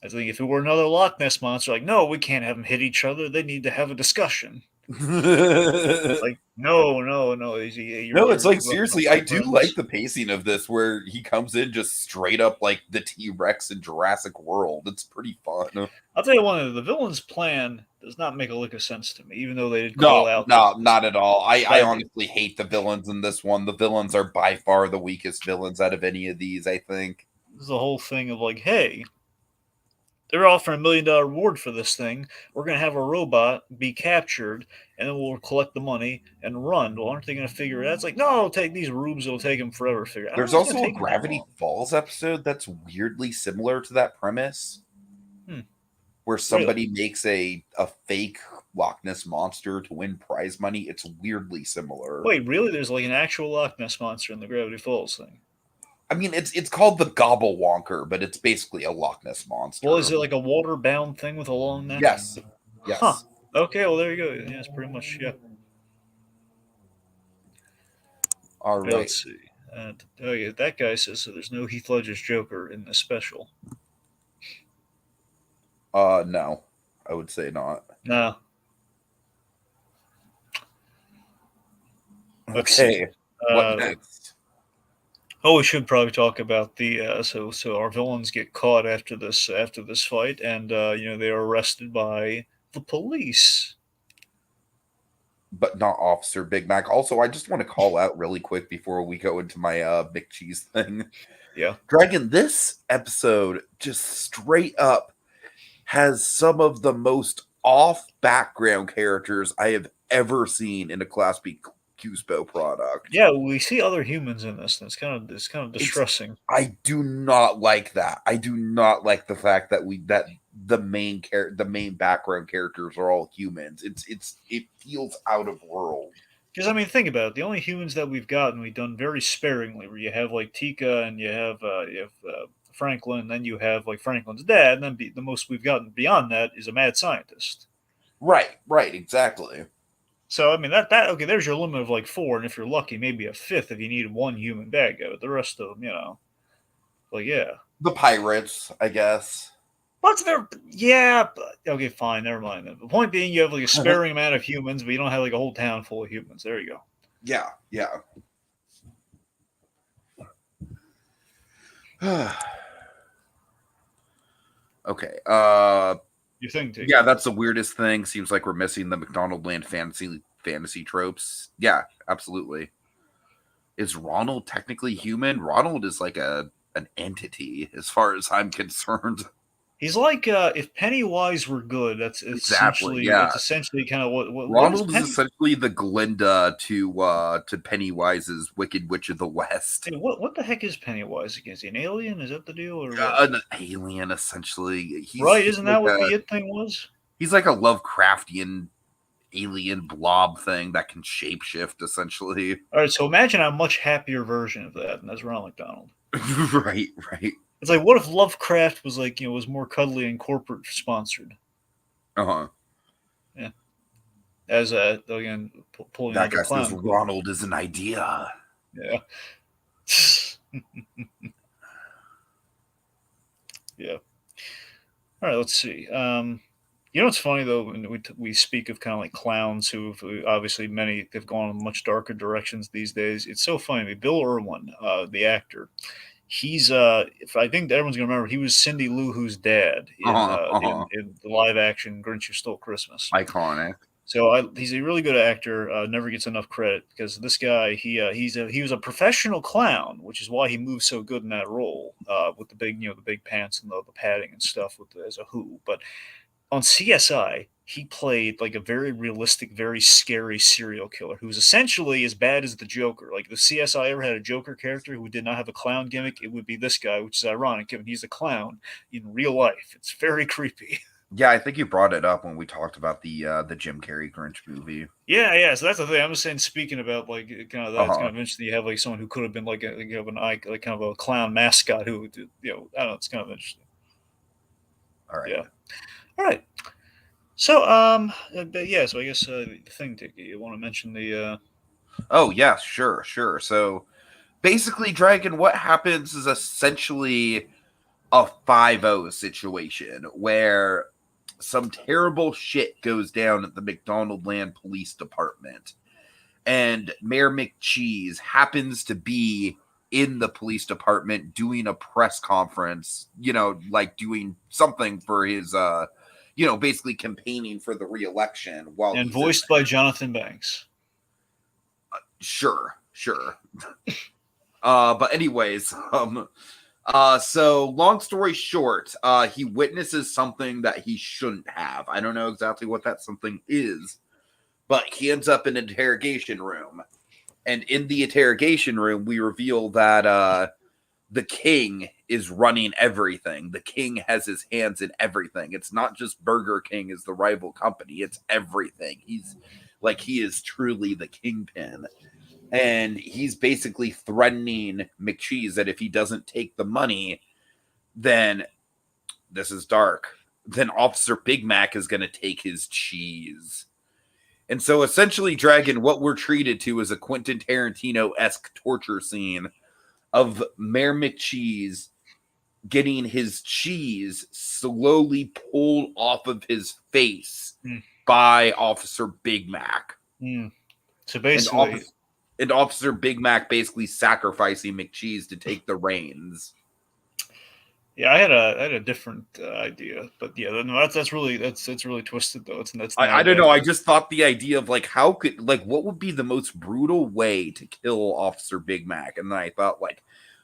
I think if it were another Loch Ness monster, like, no, we can't have them hit each other. They need to have a discussion. Like, no. It's like, seriously, I do like the pacing of this where he comes in just straight up like the T-Rex in Jurassic World. It's pretty fun. I'll tell you one, the villain's plan does not make a lick of sense to me, even though they did call out. No, not at all. I honestly hate the villains in this one. The villains are by far the weakest villains out of any of these, I think. There's the whole thing of like, hey, they're offering $1 million reward for this thing. We're going to have a robot be captured, and then we'll collect the money and run. Well, aren't they going to figure it out? It's like, no, it'll take these rubes. It'll take them forever to figure it out. There's also a Gravity Falls episode that's weirdly similar to that premise, where somebody makes a fake Loch Ness monster to win prize money. It's weirdly similar. Wait, really? There's like an actual Loch Ness monster in the Gravity Falls thing? I mean, it's called the Gobblewonker, but it's basically a Loch Ness monster. Well, is it like a water-bound thing with a long neck? Yes. Huh. Okay, well, there you go. Yeah, it's pretty much, yeah. All right. Let's see. That guy says so there's no Heath Ledger's Joker in this special. No. I would say not. No. Okay. What next? Oh, we should probably talk about the so our villains get caught after this fight, and they are arrested by the police, but not Officer Big Mac. Also, I just want to call out really quick before we go into my McCheese thing. Yeah, Dragon, this episode just straight up has some of the most off background characters I have ever seen in a Class B Cuspo product. Yeah, we see other humans in this, and it's kind of distressing. I do not like that. I do not like the fact that the main background characters are all humans. It feels out of world. Because I mean, think about it. The only humans that we've done very sparingly. Where you have like Tika, and you have Franklin, then you have like Franklin's dad, and then the most we've gotten beyond that is a mad scientist. Right, exactly. So I mean that okay, there's your limit of like 4, and if you're lucky, maybe a 5th if you need one human bad guy. But the rest of them, like the pirates, I guess. What's their okay, fine, never mind. Then. The point being, you have like a sparing amount of humans, but you don't have like a whole town full of humans. There you go. Yeah. Okay. You think? Yeah, that's the weirdest thing. Seems like we're missing the McDonaldland fantasy tropes. Yeah, absolutely. Is Ronald technically human? Ronald is like an entity, as far as I'm concerned. He's like if Pennywise were good. That's Exactly. essentially Yeah. kind of what is Ronald is Penny? essentially the Glinda to Pennywise's Wicked Witch of the West. Hey, what the heck is Pennywise again? Is he an alien? Is that the deal or what? An alien, essentially. Right? Isn't that what the it thing was? He's like a Lovecraftian alien blob thing that can shapeshift, essentially. All right. So imagine a much happier version of that, and that's Ronald McDonald. Right. It's like, what if Lovecraft was like, was more cuddly and corporate sponsored? Uh-huh. Yeah. As again, pulling That out the guy says clown. Ronald is an idea. Yeah. Yeah. All right. Let's see. It's funny though when we speak of kind of like clowns who obviously many have gone in much darker directions these days. It's so funny. I mean, Bill Irwin, the actor, he's if I think everyone's gonna remember, he was Cindy Lou Who's dad in the live action Grinch Who Stole Christmas. Iconic. So he's a really good actor. Never gets enough credit because this guy he was a professional clown, which is why he moves so good in that role with the big pants and the padding and stuff as a Who. But on CSI, he played like a very realistic, very scary serial killer who's essentially as bad as the Joker. Like, if CSI ever had a Joker character who did not have a clown gimmick, it would be this guy, which is ironic given he's a clown in real life. It's very creepy. Yeah, I think you brought it up when we talked about the Jim Carrey Grinch movie. Yeah. So that's the thing. I'm just saying, speaking about like kind of that, it's kind of interesting. You have like someone who could have been like like kind of a clown mascot who, I don't know. It's kind of interesting. All right. Yeah. All right. So, yeah. So I guess the thing, Tiki, you want to mention the? Oh yeah, sure. So basically, Dragon, what happens is essentially a 5-0 situation where some terrible shit goes down at the McDonaldland Police Department, and Mayor McCheese happens to be in the police department doing a press conference, like doing something for his basically campaigning for the re-election while And voiced by Jonathan Banks. Sure. But anyways, so long story short, he witnesses something that he shouldn't have. I don't know exactly what that something is, but he ends up in an interrogation room. And in the interrogation room, we reveal that the king is running everything. The king has his hands in everything. It's not just Burger King as the rival company. It's everything. He is truly the kingpin. And he's basically threatening McCheese that if he doesn't take the money, then this is dark. Then Officer Big Mac is going to take his cheese. And so essentially, Dragon, what we're treated to is a Quentin Tarantino-esque torture scene of Mayor McCheese getting his cheese slowly pulled off of his face by Officer Big Mac. So basically... And Officer Big Mac basically sacrificing McCheese to take the reins. Yeah, I had a different idea, but yeah, no, that's really twisted though. I don't know. I just thought the idea of what would be the most brutal way to kill Officer Big Mac, and then I thought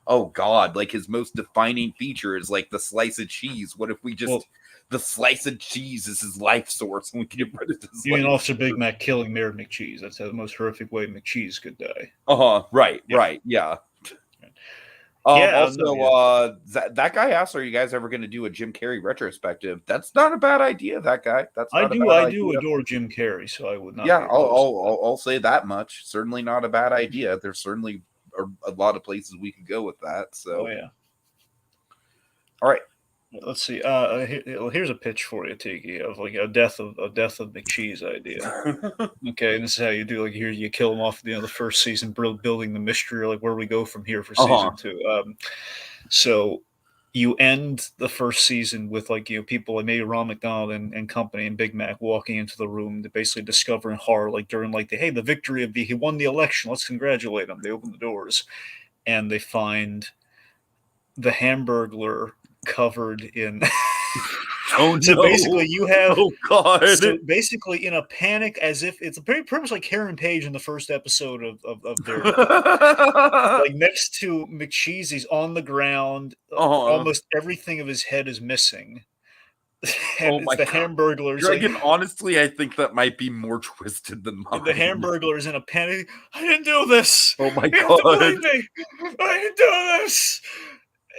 oh God, his most defining feature is the slice of cheese. What if we just the slice of cheese is his life source, and we can get rid of this? You mean Officer Big Mac killing Mayor McCheese? That's the most horrific way McCheese could die. Right. Yeah. That guy asked, "Are you guys ever going to do a Jim Carrey retrospective?" That's not a bad idea. That guy. I do adore Jim Carrey, so I would not. Yeah, I'll say that much. Certainly not a bad idea. There's certainly a lot of places we could go with that. So, all right. Let's see. Here's a pitch for you, Tiki, of a death of McCheese idea. Okay, and this is how you do. Here you kill him off. The first season, building the mystery, where we go from here for season 2. So you end the first season with people like maybe Ron McDonald and company and Big Mac walking into the room to basically discover in horror during the victory of he won the election. Let's congratulate him. They open the doors, and they find the Hamburglar covered in so basically you have so basically in a panic, as if it's pretty much like Karen Page in the first episode of their next to McCheese, he's on the ground, almost everything of his head is missing, And Oh it's my the God. Hamburglers. Dragon, honestly, I think that might be more twisted than mine. The Hamburglers in a panic. I didn't do this. Oh my You have to God. believe me. I didn't do this.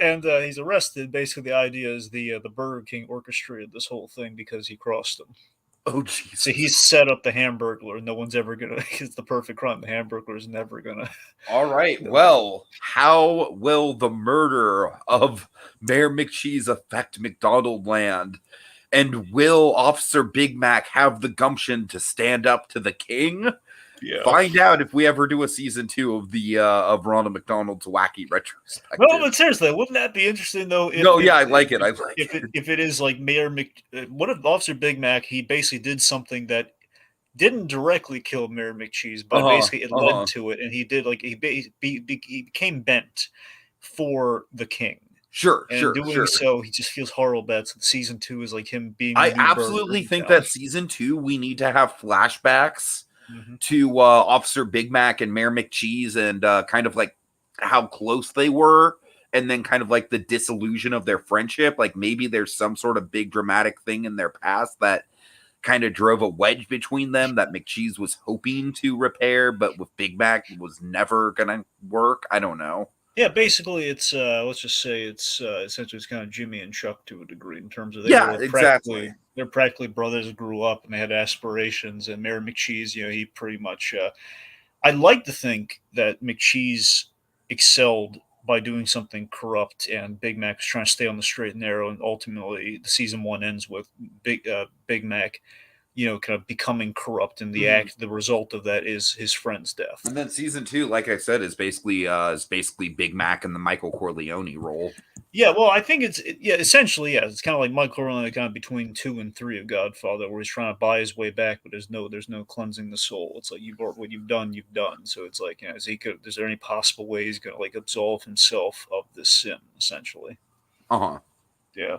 And he's arrested. Basically, the idea is the Burger King orchestrated this whole thing because he crossed them. Oh, Jesus. So he's set up the Hamburglar. No one's ever gonna. It's the perfect crime. The Hamburglar is never gonna. All right. Well, how will the murder of Mayor McCheese affect McDonaldland? And will Officer Big Mac have the gumption to stand up to the king? Yeah. Find out if we ever do a season 2 of the of Ronald McDonald's Wacky Retrospective. No, but seriously, wouldn't that be interesting though? I like it. If it is like Mayor what if Officer Big Mac? He basically did something that didn't directly kill Mayor McCheese, but basically it led to it, and he did like he became bent for the king. Sure, and doing so, he just feels horrible bad. So season 2 is like him being. I absolutely think that season 2 we need to have flashbacks to Officer Big Mac and Mayor McCheese and kind of like how close they were, and then kind of like the disillusion of their friendship. Like maybe there's some sort of big dramatic thing in their past that kind of drove a wedge between them that McCheese was hoping to repair, but with Big Mac it was never gonna work. I don't know. Yeah, basically, it's let's just say it's essentially it's kind of Jimmy and Chuck to a degree in terms of they're practically brothers who grew up and they had aspirations. And Mayor McCheese, he pretty much. I like to think that McCheese excelled by doing something corrupt, and Big Mac was trying to stay on the straight and narrow. And ultimately, the season 1 ends with Big Mac, kind of becoming corrupt, and the result of that is his friend's death. And then season 2, like I said, is basically Big Mac in the Michael Corleone role. Yeah, well, I think essentially, it's kind of like Michael Corleone, kind of between 2 and 3 of Godfather, where he's trying to buy his way back, but there's no cleansing the soul. It's like what you've done, you've done. So it's like, is there any possible way he's gonna like absolve himself of this sin, essentially? Yeah.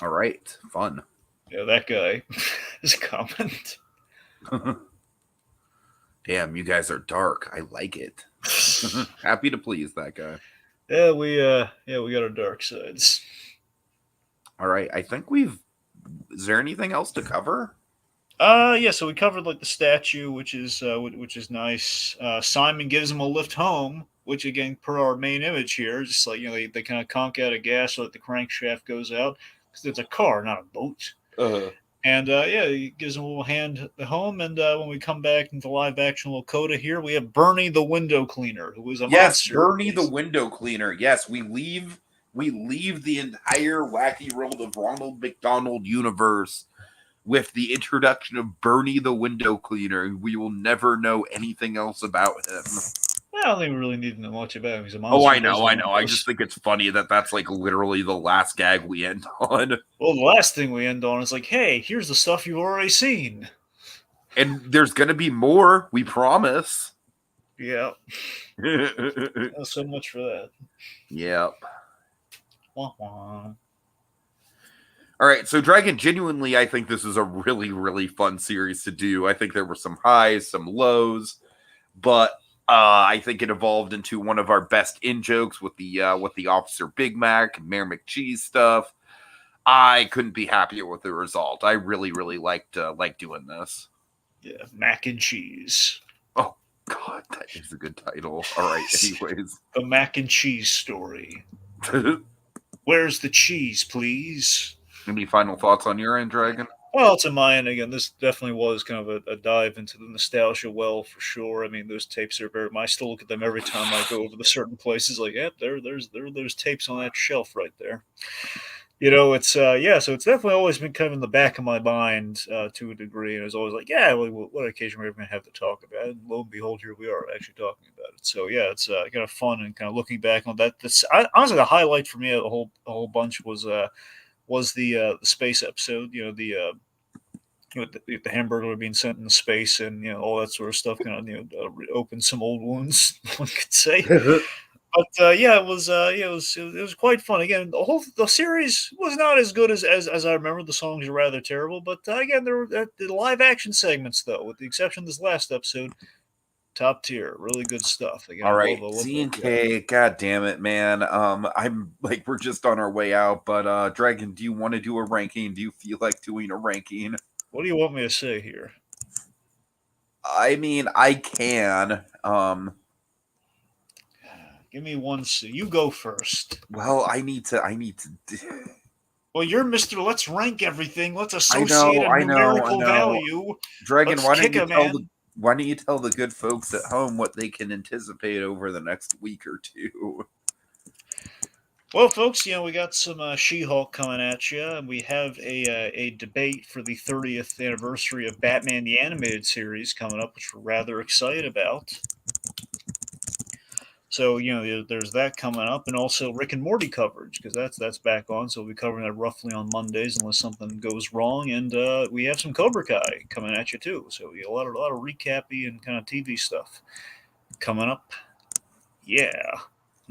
All right, fun. Yeah, that guy is a comment. Damn, you guys are dark. I like it. Happy to please that guy. Yeah, we got our dark sides. All right, I think is there anything else to cover? Yeah, so we covered like the statue, which is nice. Simon gives him a lift home, which again, per our main image here, just like they kind of conk out a gas so that the crankshaft goes out because it's a car, not a boat. And he gives him a little hand home. And when we come back into live action Lakota here, we have Bernie the window cleaner, who is a monster. Bernie the window cleaner. Yes, we leave the entire wacky world of Ronald McDonald universe with the introduction of Bernie the window cleaner. We will never know anything else about him. I don't think we really need to know much about him. He's a monster. Oh, I know. I just think it's funny that that's like literally the last gag we end on. Well, the last thing we end on is like, hey, here's the stuff you've already seen. And there's going to be more, we promise. Yeah. So much for that. Yep. Wah, wah. All right, so Dragon, genuinely, I think this is a really, really fun series to do. I think there were some highs, some lows, but I think it evolved into one of our best in-jokes with the Officer Big Mac and Mayor McCheese stuff. I couldn't be happier with the result. I really, really liked doing this. Yeah, Mac and Cheese. Oh, God, that is a good title. All right, anyways. The Mac and Cheese story. Where's the cheese, please? Any final thoughts on your end, Dragon? Well, to my end, again, this definitely was kind of a dive into the nostalgia well, for sure. I mean, those tapes are I still look at them every time I go over to certain places. Like, yep, there's tapes on that shelf right there. It's so it's definitely always been kind of in the back of my mind to a degree, and it's always like, what occasion we're going to have to talk about it. And lo and behold, here we are actually talking about it. So yeah, it's kind of fun and kind of looking back on that. Honestly, the highlight for me, a whole bunch was the space episode. The Hamburglar being sent into space and all that sort of stuff. Kind of opened some old wounds, one could say. But it was quite fun. Again, the series was not as good as I remember. The songs are rather terrible, but again, there were the live action segments, though, with the exception of this last episode, top tier, really good stuff. Again, All I right, love Z and K. God damn it, man. I'm like we're just on our way out, but Dragon, do you want to do a ranking? Do you feel like doing a ranking? What do you want me to say here? I mean, I can. Give me one. You go first. Well, I need to. Well, you're Mr. Let's rank everything. Let's I associate know. a I know. I numerical know. value. Dragon, Let's kick a man. why don't you tell the good folks at home what they can anticipate over the next week or two? Well, folks, we got some She-Hulk coming at you, and we have a debate for the 30th anniversary of Batman the Animated Series coming up, which we're rather excited about. So, there's that coming up, and also Rick and Morty coverage, because that's back on, so we'll be covering that roughly on Mondays unless something goes wrong, and we have some Cobra Kai coming at you, too, so a lot of recappy and kind of TV stuff coming up. Yeah.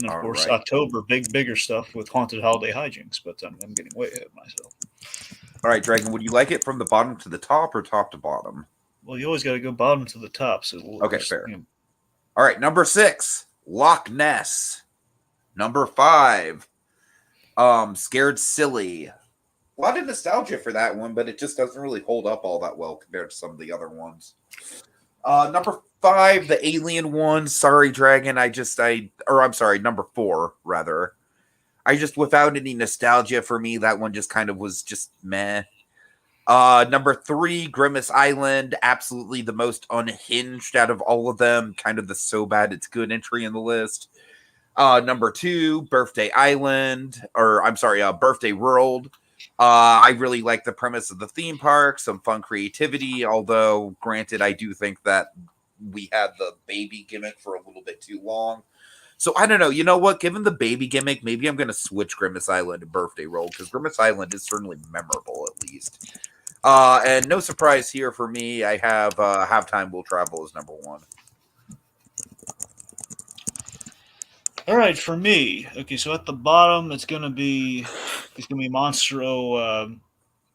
And, of course, October, bigger stuff with Haunted Holiday Hijinks, but I'm getting way ahead of myself. All right, Dragon, would you like it from the bottom to the top or top to bottom? Well, you always got to go bottom to the top. So okay, fair. All right, number 6, Loch Ness. Number 5, Scared Silly. A lot of nostalgia for that one, but it just doesn't really hold up all that well compared to some of the other ones. Number 5, the alien one. Sorry, Dragon. Number 4, rather. Without any nostalgia for me, that one just kind of was just meh. Number 3, Grimace Island. Absolutely the most unhinged out of all of them. Kind of the so bad it's good entry in the list. Number 2, Birthday World. I really like the premise of the theme park, some fun creativity, although granted, I do think that we had the baby gimmick for a little bit too long. So I don't know. You know what? Given the baby gimmick, maybe I'm going to switch Grimace Island to Birthday World because Grimace Island is certainly memorable, at least. And no surprise here for me, I have Halftime Will Travel as number 1. All right, for me. Okay, so at the bottom, it's gonna be Monstro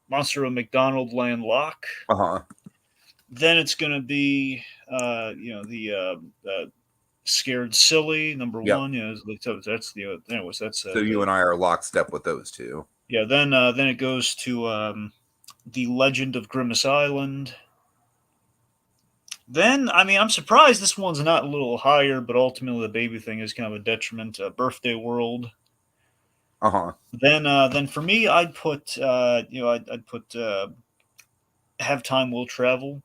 McDonaldland Loch. Then it's gonna be Scared Silly number 1. That's anyways. That's so you and I are lockstep with those two. Yeah. Then it goes to The Legend of Grimace Island. Then, I'm surprised this one's not a little higher, but ultimately the baby thing is kind of a detriment. Birthday World. Then for me, I'd put Have Time Will Travel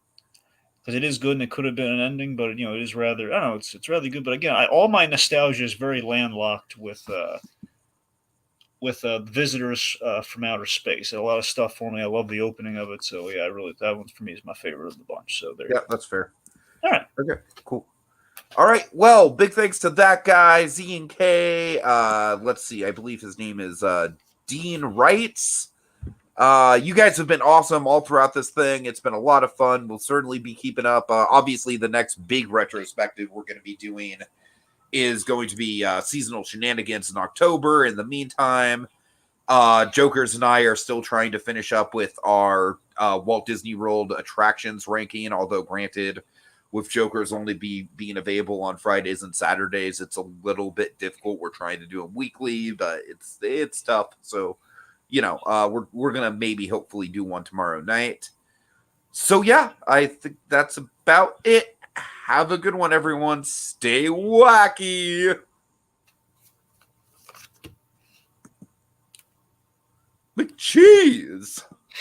because it is good and it could have been an ending, but it is rather I don't know it's rather good. But again, all my nostalgia is very landlocked with Visitors from Outer Space. A lot of stuff for me. I love the opening of it. So yeah, that one for me is my favorite of the bunch. So there. Yeah, that's fair. All right. Okay. Cool. All right. Well, big thanks to that guy Z and K. Let's see. I believe his name is Dean Wrights. You guys have been awesome all throughout this thing. It's been a lot of fun. We'll certainly be keeping up. Obviously, the next big retrospective we're going to be doing is going to be Seasonal Shenanigans in October. In the meantime, Jokers and I are still trying to finish up with our Walt Disney World attractions ranking, although granted, with Jokers only being available on Fridays and Saturdays, it's a little bit difficult. We're trying to do them weekly, but it's tough. So, we're going to maybe hopefully do one tomorrow night. So, yeah, I think that's about it. Have a good one, everyone. Stay wacky. McCheese.